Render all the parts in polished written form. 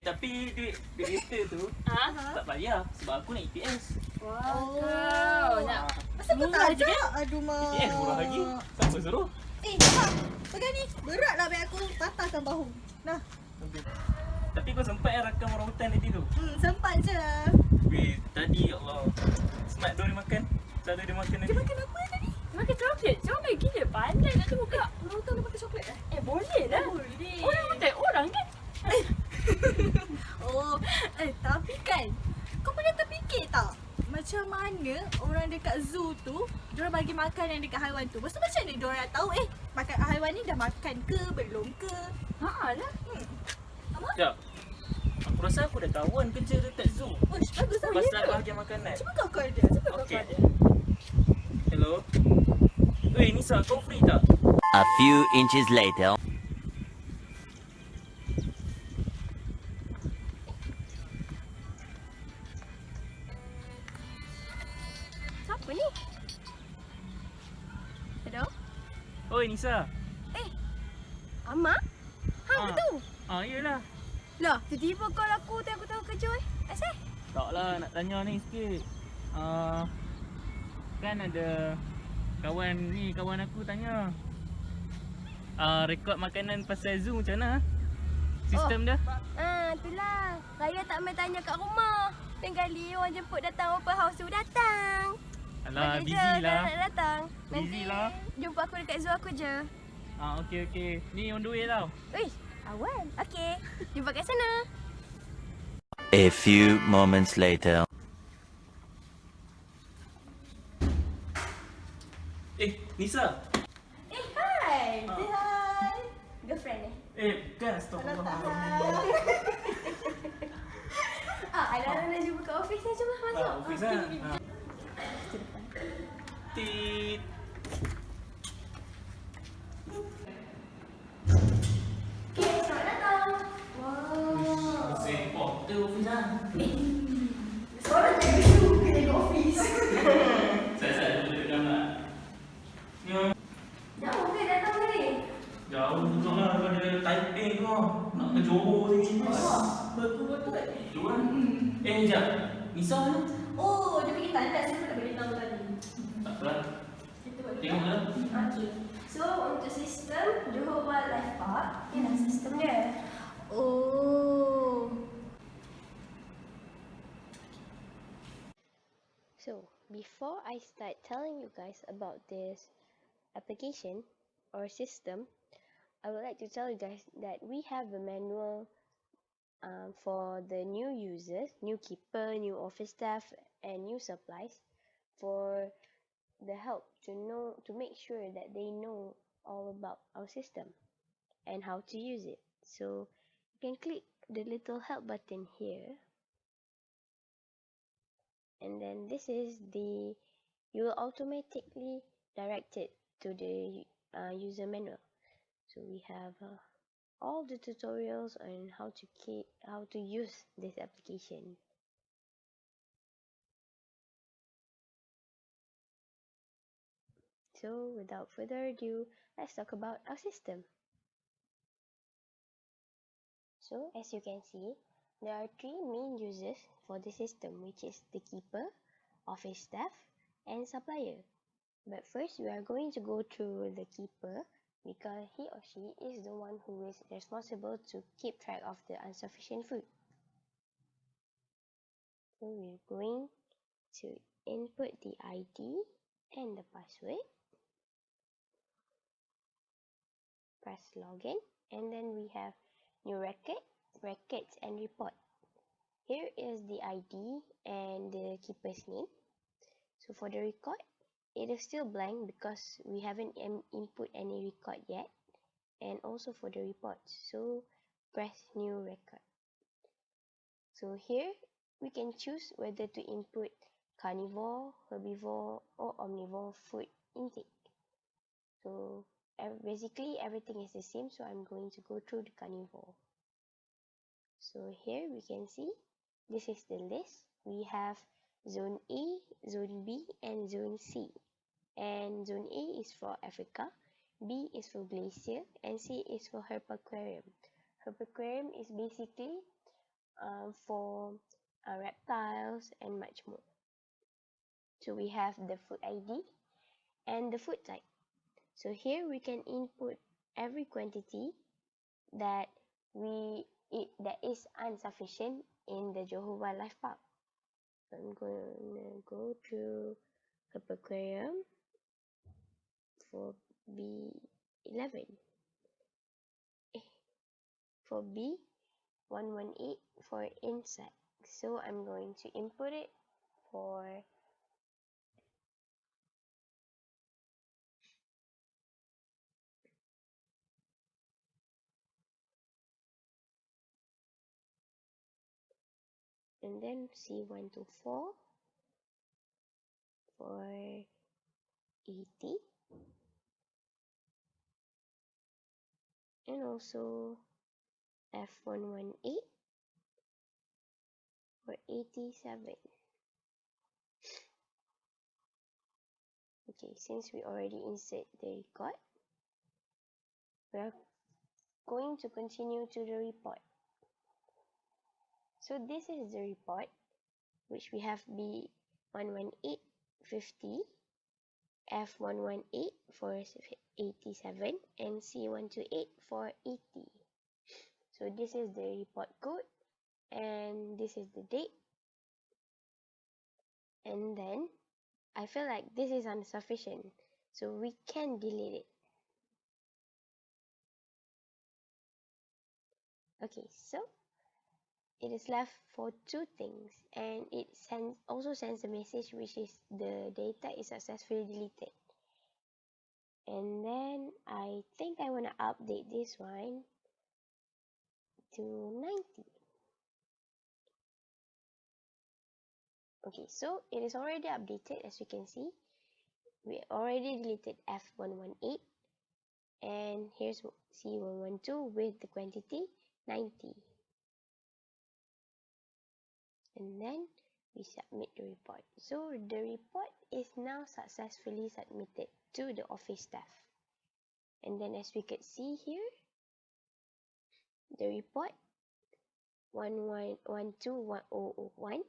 Tapi duit kereta tu tak bayar sebab aku nak EPS. Wow. Masa kau tak ada? Aduh, Mak. EPS murah lagi. Siapa suruh? Mak. Pegang ni. Berat lah beg aku. Patahkan bahu. Nah. Tapi kau sempat rakam orang hutan tadi tu? Sempat je. Weh, tadi ya Allah. Smart dia makan. Cara dia makan tadi. Dia makan apa tadi? Makan coklat. Comel gila. Pandai nak tengok kak. Orang hutan dia makan coklat eh? Boleh lah. Boleh. Orang hutan orang kan? Tapi kan, kau pernah terfikir tak? Macam mana orang dekat zoo tu, diorang bagi makanan dekat haiwan tu. Lepas tu macam mana diorang tahu makan haiwan ni dah makan ke, belum ke? Lah. Sekejap. Aku rasa aku dah kawan kerja dekat zoo. Bagus lah. Pasal bahagian makanan. Cuba kau call dia. Okey. Hello. Weh, Nisa, kau free tak? A few inches later. Siapa ni? Hello? Oi, Nisa. Amma? Hang ke tu? Iyalah. Lah, tiba-tiba call aku aku tahu kerja Asal? Taklah, nak tanya ni sikit. Kan ada kawan aku tanya. Rekod makanan pasal zoo macam mana? Sistem dia? Itulah. Raya tak main tanya kat rumah. Lain kali orang jemput datang open house tu datang. Alah, Boleh busy je, lah. nak datang. Busy lah. Jumpa aku dekat zoo aku je. Okey. Ni on the way tau. Uish, awal. Okey. Jumpa kat sana. A few moments later. Nisa. Hai. Say hi. Girlfriend Bukan. Astagfirullah. Alah nak jumpa kat office ni. Cuba masuk. Office lah. Tit. Okay, selamat datang. Wow. Porter office lah. Seorang jaga zoo, kena jaga office. Saya duduk dalam lah. Jauh ke datang tadi? Jauh betul lah daripada Taipei tu lah. Nak ke Johor sini. Betul-betul. Johor kan? Sekejap. Nisa mana? Dia pergi tandas. Siapa dah beritahu tadi? Tak apa lah. Kita buat Tengok lah. Okay. So, untuk sistem Johor Wildlife Park, inilah sistem dia. So, before I start telling you guys about this application or system, I would like to tell you guys that we have a manual for the new users, new keeper, new office staff, and new supplies for the help to make sure that they know all about our system and how to use it. So you can click the little help button here, and then this is you will automatically direct it to the user manual. So we have all the tutorials on how to use this application. So without further ado, let's talk about our system. So as you can see, there are three main users for the system, which is the keeper, office staff, and supplier. But first, we are going to go through the keeper because he or she is the one who is responsible to keep track of the insufficient food. So we're going to input the ID and the password. Press login, and then we have new records and report. Here is the ID and the keeper's name. So for the record, it is still blank because we haven't input any record yet, and also for the report. So press new record. So here we can choose whether to input carnivore, herbivore, or omnivore food intake. So basically everything is the same, so I'm going to go through the carnivore. So here we can see this is the list. We have zone A, zone B, and zone C. And zone A is for Africa, B is for glacier, and C is for herbaquarium. Herbaquarium is basically for reptiles and much more. So we have the food ID and the food type. So here we can input every quantity that that is insufficient in the Johor Wildlife Park. So I'm going to go to the aquarium for B11. For B118 for insect. So I'm going to input it for and then C124 for ET and also F118 for 87. Okay, since we already insert the record, we are going to continue to the report. So this is the report, which we have B11850, F118 for 87, and C128 for 80. So this is the report code, and this is the date. And then I feel like this is insufficient, so we can delete it. Okay, so it is left for two things, and it also sends a message which is the data is successfully deleted. And then I think I want to update this one to 90. Okay, so it is already updated. As you can see, we already deleted F118, and here's C112 with the quantity 90. And then we submit the report. So the report is now successfully submitted to the office staff. And then as we can see here, the report 11121001,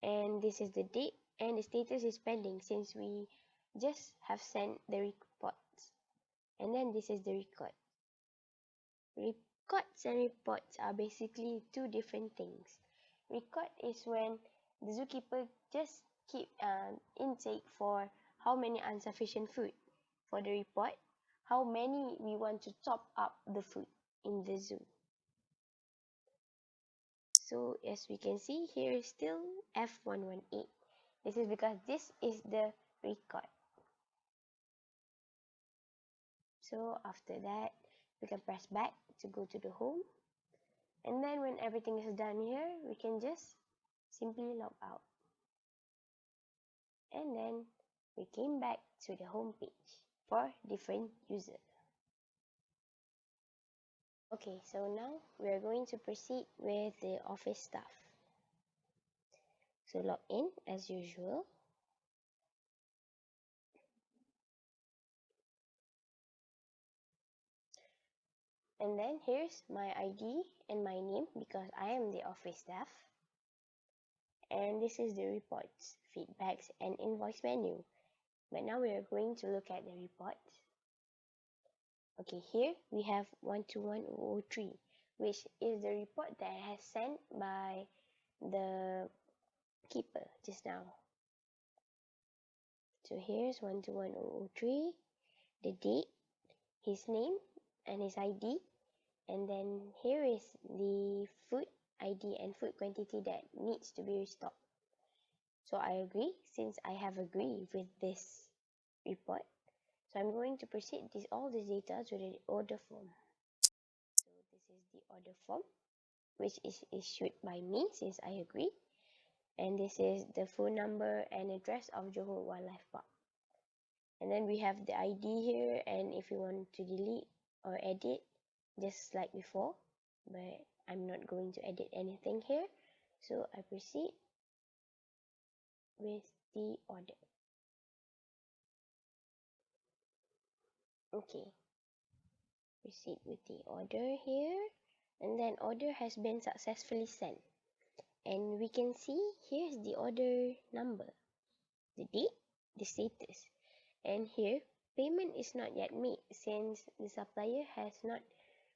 and this is the date, and the status is pending since we just have sent the reports. And then this is the record. Records and reports are basically two different things. Record is when the zookeeper just keep intake for how many insufficient food. For the report, how many we want to top up the food in the zoo. So as we can see, here is still F118. This is because this is the record. So after that, we can press back to go to the home. And then when everything is done here, we can just simply log out. And then we came back to the home page for different users. Okay, so now we are going to proceed with the office staff. So log in as usual. And then here's my ID and my name because I am the office staff. And this is the reports, feedbacks, and invoice menu. But now we are going to look at the reports. Okay, here we have 121003, which is the report that I have sent by the keeper just now. So here's 121003, the date, his name, and his ID. And then here is the food ID and food quantity that needs to be restocked. So I agree since I have agreed with this report. So I'm going to proceed all this data to the order form. So this is the order form, which is issued by me since I agree. And this is the phone number and address of Johor Wildlife Park. And then we have the ID here, and if you want to delete or edit, just like before, but I'm not going to edit anything here. So I proceed with the order. Okay, proceed with the order here. And then order has been successfully sent. And we can see here's the order number, the date, the status. And here, payment is not yet made since the supplier has not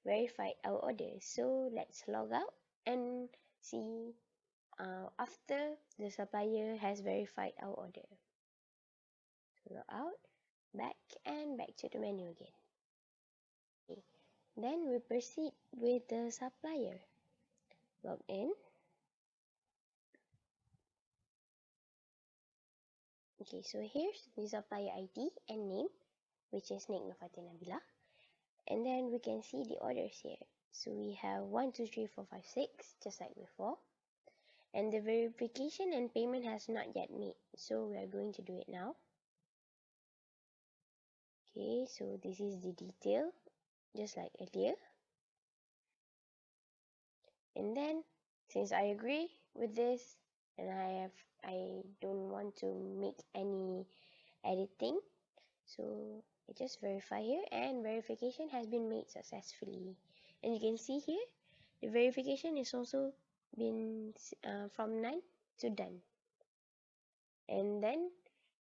verified our order. So let's log out and see after the supplier has verified our order. So log out, back to the menu again. Okay. Then we proceed with the supplier. Log in. Okay, so here's the supplier ID and name, which is Nik Nofatin Nabila. And then we can see the orders here. So we have 1, 2, 3, 4, 5, 6, just like before. And the verification and payment has not yet made. So we are going to do it now. Okay, so this is the detail, just like earlier. And then, since I agree with this, and I don't want to make any editing, so I just verify here, and verification has been made successfully. And you can see here, the verification is also been from none to done. And then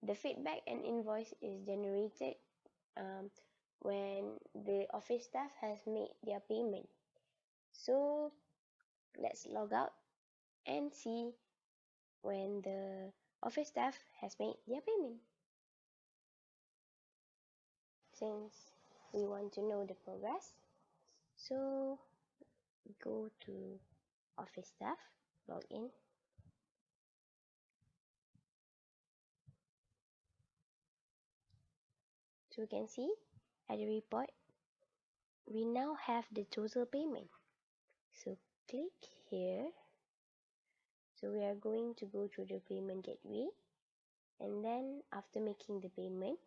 the feedback and invoice is generated when the office staff has made their payment. So let's log out and see when the office staff has made their payment. Since we want to know the progress, so go to office staff, log in. So we can see at the report, we now have the total payment. So click here. So we are going to go through the payment gateway, and then after making the payment,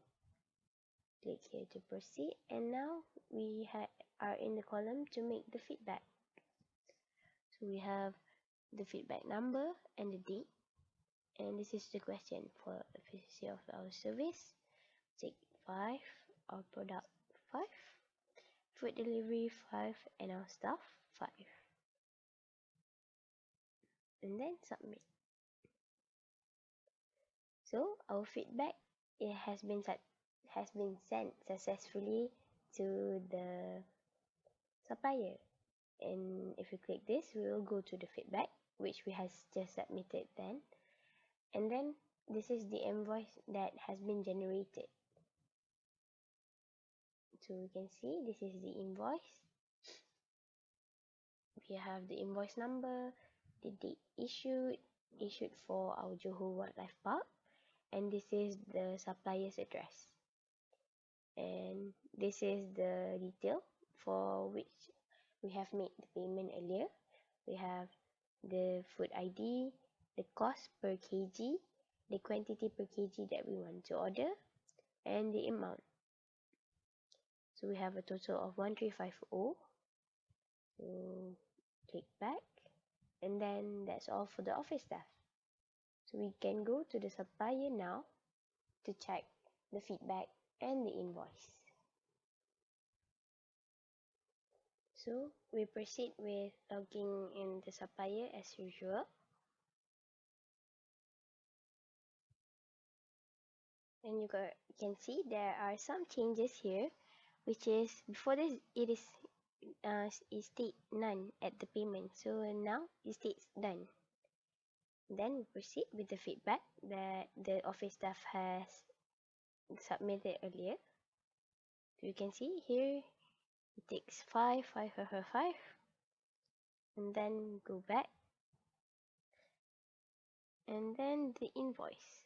click here to proceed, and now we are in the column to make the feedback. So we have the feedback number and the date, and this is the question for efficiency of our service. Take 5, our product 5, food delivery 5, and our staff 5. And then submit. So our feedback, it has been sent successfully to the supplier. And if you click this, we will go to the feedback, which we has just submitted then. And then this is the invoice that has been generated. So we can see this is the invoice. We have the invoice number, the date issued for our Johor Wildlife Park, and this is the supplier's address. And this is the detail for which we have made the payment earlier. We have the food ID, the cost per kg, the quantity per kg that we want to order, and the amount. So we have a total of 1350. So click back, and then that's all for the office staff. So we can go to the supplier now to check the feedback and the invoice. So we proceed with logging in the supplier as usual. And you can see there are some changes here, which is before this it state none at the payment, so now it states done. Then we proceed with the feedback that the office staff has submitted earlier. So you can see here it takes 5, and then go back, and then the invoice,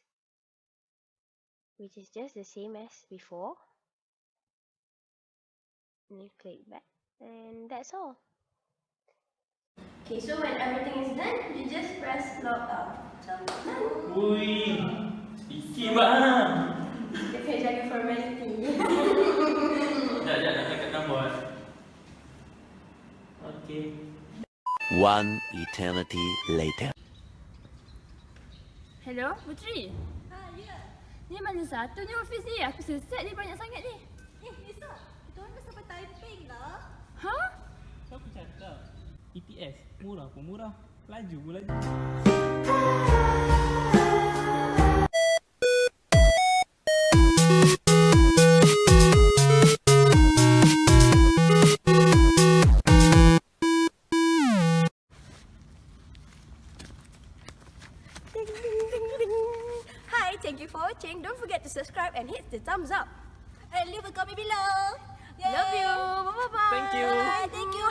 which is just the same as before, and you click back, and that's all. Okay, so when everything is done, you just press log out. Macam done. Ui, sikit bang. Dia kena jaga formality. Sekejap, nak cakap nombor. Okay. One eternity later. Hello, Putri. Ya. Ni mana satu ni office ni? Aku sesat ni banyak sangat ni. Nisa, kita orang dah sampai typing lah. Ha? Siapa cakap? ETS. Murah pun murah. Laju pun laju. Hi, thank you for watching. Don't forget to subscribe and hit the thumbs up. And leave a comment below. Yay. Love you. Bye-bye. Thank you. Thank you.